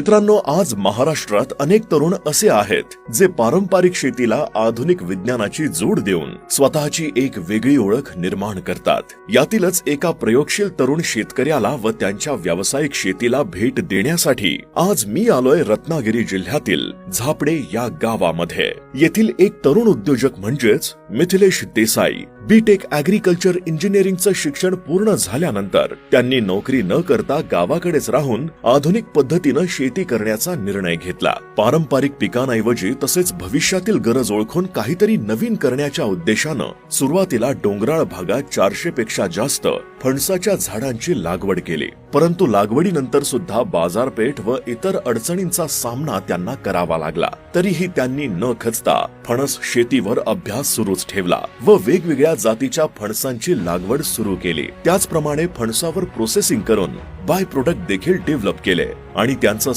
मित्रांनो, आज महाराष्ट्रात अनेक तरुण असे आहेत जे पारंपरिक शेतीला आधुनिक विज्ञानाची जोड देऊन स्वतःची एक वेगळी ओळख निर्माण करतात. यातीलच एका प्रयोगशील तरुण शेतकऱ्याला व त्यांच्या व्यावसायिक शेतीला भेट देण्यासाठी आज मी आलोय रत्नागिरी जिल्ह्यातील झापडे या गावामध्ये. येथील एक तरुण उद्योजक म्हणजेच मिथिलेश देसाई बीटेक ॲग्रिकल्चर इंजिनिअरिंगचं शिक्षण पूर्ण झाल्यानंतर त्यांनी नोकरी न करता गावाकडेच राहून आधुनिक पद्धतीनं शेती करण्याचा निर्णय घेतला. पारंपरिक पिकांऐवजी तसेच भविष्यातील गरज ओळखून काहीतरी नवीन करण्याच्या उद्देशानं सुरुवातीला डोंगराळ भागात 400 पेक्षा जास्त फणसाच्या झाडांची लागवड केली. परंतु लागवडीनंतर सुद्धा बाजारपेठ व इतर अडचणींचा सामना त्यांना करावा लागला. तरीही त्यांनी न खचता फणस शेतीवर अभ्यास सुरूच ठेवला व वेगवेगळ्या जातीच्या फणसांची लागवड सुरू केली. त्याचप्रमाणे फणसावर प्रोसेसिंग करून बाय प्रोडक्ट देखील डेव्हलप केले आणि त्यांचं